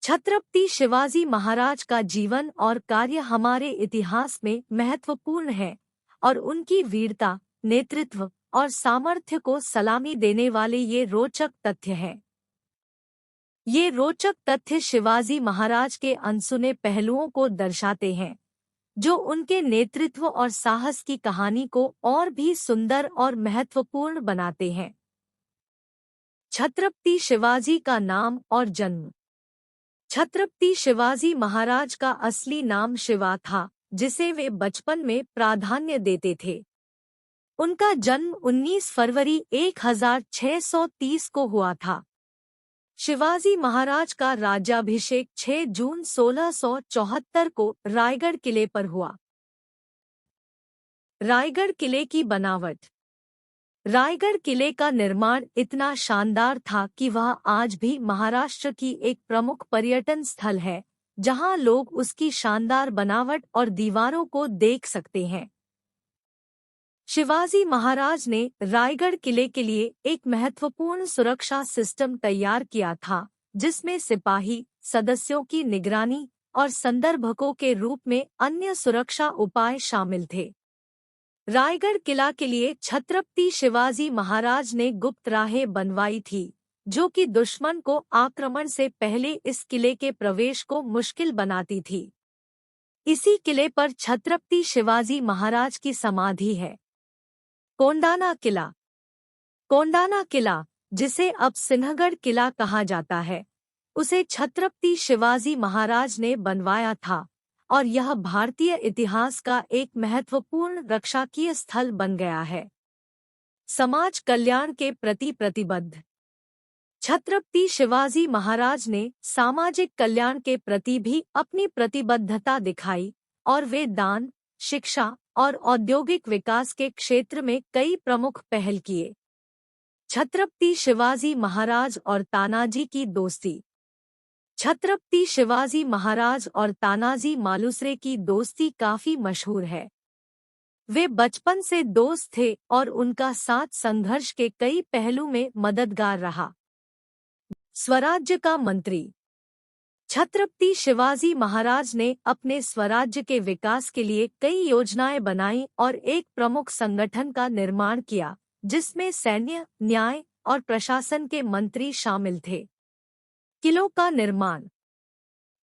छत्रपति शिवाजी महाराज का जीवन और कार्य हमारे इतिहास में महत्वपूर्ण है और उनकी वीरता, नेतृत्व और सामर्थ्य को सलामी देने वाले ये रोचक तथ्य हैं। ये रोचक तथ्य शिवाजी महाराज के अनसुने पहलुओं को दर्शाते हैं, जो उनके नेतृत्व और साहस की कहानी को और भी सुंदर और महत्वपूर्ण बनाते हैं। छत्रपति शिवाजी का नाम और जन्म। छत्रपति शिवाजी महाराज का असली नाम शिवा था, जिसे वे बचपन में प्राधान्य देते थे। उनका जन्म 19 फरवरी 1630 को हुआ था। शिवाजी महाराज का राज्याभिषेक 6 जून 1674 को रायगढ़ किले पर हुआ। रायगढ़ किले की बनावट। रायगढ़ किले का निर्माण इतना शानदार था कि वह आज भी महाराष्ट्र की एक प्रमुख पर्यटन स्थल है, जहां लोग उसकी शानदार बनावट और दीवारों को देख सकते हैं। शिवाजी महाराज ने रायगढ़ किले के लिए एक महत्वपूर्ण सुरक्षा सिस्टम तैयार किया था, जिसमें सिपाही, सदस्यों की निगरानी और संदर्भकों के रूप में अन्य सुरक्षा उपाय शामिल थे। रायगढ़ किला के लिए छत्रपति शिवाजी महाराज ने गुप्त राहें बनवाई थी, जो कि दुश्मन को आक्रमण से पहले इस किले के प्रवेश को मुश्किल बनाती थी। इसी किले पर छत्रपति शिवाजी महाराज की समाधि है। कोंडाना किला। कोंडाना किला, जिसे अब सिंहगढ़ किला कहा जाता है, उसे छत्रपति शिवाजी महाराज ने बनवाया था और यह भारतीय इतिहास का एक महत्वपूर्ण रक्षाकीय स्थल बन गया है। समाज कल्याण के प्रति प्रतिबद्ध। छत्रपति शिवाजी महाराज ने सामाजिक कल्याण के प्रति भी अपनी प्रतिबद्धता दिखाई और वे दान, शिक्षा और औद्योगिक विकास के क्षेत्र में कई प्रमुख पहल किए। छत्रपति शिवाजी महाराज और तानाजी की दोस्ती। छत्रपति शिवाजी महाराज और तानाजी मालुसरे की दोस्ती काफी मशहूर है। वे बचपन से दोस्त थे और उनका साथ संघर्ष के कई पहलू में मददगार रहा। स्वराज्य का मंत्री। छत्रपति शिवाजी महाराज ने अपने स्वराज्य के विकास के लिए कई योजनाएं बनाई और एक प्रमुख संगठन का निर्माण किया, जिसमें सैन्य, न्याय और प्रशासन के मंत्री शामिल थे। किलों का निर्माण।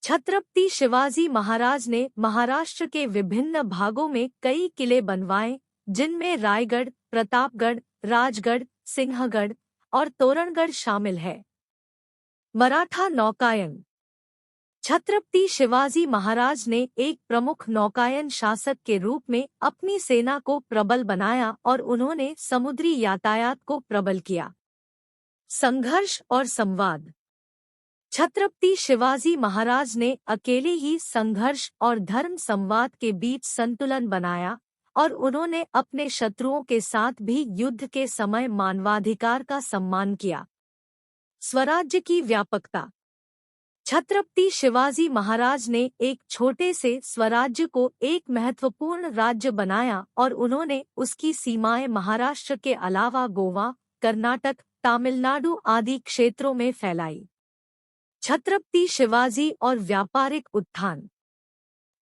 छत्रपति शिवाजी महाराज ने महाराष्ट्र के विभिन्न भागों में कई किले बनवाए, जिनमें रायगढ़, प्रतापगढ़, राजगढ़, सिंहगढ़ और तोरणगढ़ शामिल है। मराठा नौकायन। छत्रपति शिवाजी महाराज ने एक प्रमुख नौकायन शासक के रूप में अपनी सेना को प्रबल बनाया और उन्होंने समुद्री यातायात को प्रबल किया। संघर्ष और संवाद। छत्रपति शिवाजी महाराज ने अकेले ही संघर्ष और धर्म संवाद के बीच संतुलन बनाया और उन्होंने अपने शत्रुओं के साथ भी युद्ध के समय मानवाधिकार का सम्मान किया। स्वराज्य की व्यापकता। छत्रपति शिवाजी महाराज ने एक छोटे से स्वराज्य को एक महत्वपूर्ण राज्य बनाया और उन्होंने उसकी सीमाएं महाराष्ट्र के अलावा गोवा, कर्नाटक, तमिलनाडु आदि क्षेत्रों में फैलाई। छत्रपति शिवाजी और व्यापारिक उत्थान।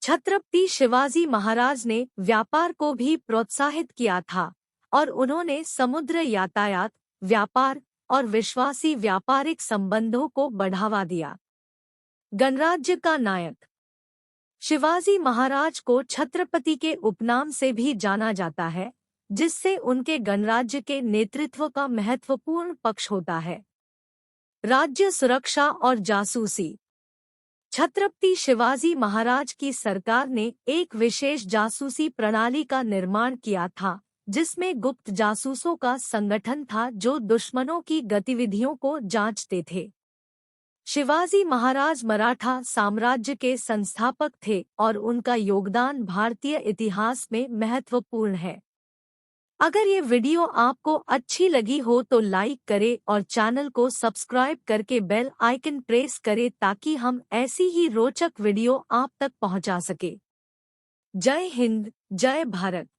छत्रपति शिवाजी महाराज ने व्यापार को भी प्रोत्साहित किया था और उन्होंने समुद्र यातायात, व्यापार और विश्वासी व्यापारिक संबंधों को बढ़ावा दिया। गणराज्य का नायक। शिवाजी महाराज को छत्रपति के उपनाम से भी जाना जाता है, जिससे उनके गणराज्य के नेतृत्व का महत्वपूर्ण पक्ष होता है। राज्य सुरक्षा और जासूसी। छत्रपति शिवाजी महाराज की सरकार ने एक विशेष जासूसी प्रणाली का निर्माण किया था, जिसमें गुप्त जासूसों का संगठन था जो दुश्मनों की गतिविधियों को जांचते थे। शिवाजी महाराज मराठा साम्राज्य के संस्थापक थे और उनका योगदान भारतीय इतिहास में महत्वपूर्ण है। अगर ये वीडियो आपको अच्छी लगी हो तो लाइक करें और चैनल को सब्सक्राइब करके बेल आइकन प्रेस करें ताकि हम ऐसी ही रोचक वीडियो आप तक पहुंचा सके। जय हिंद, जय भारत।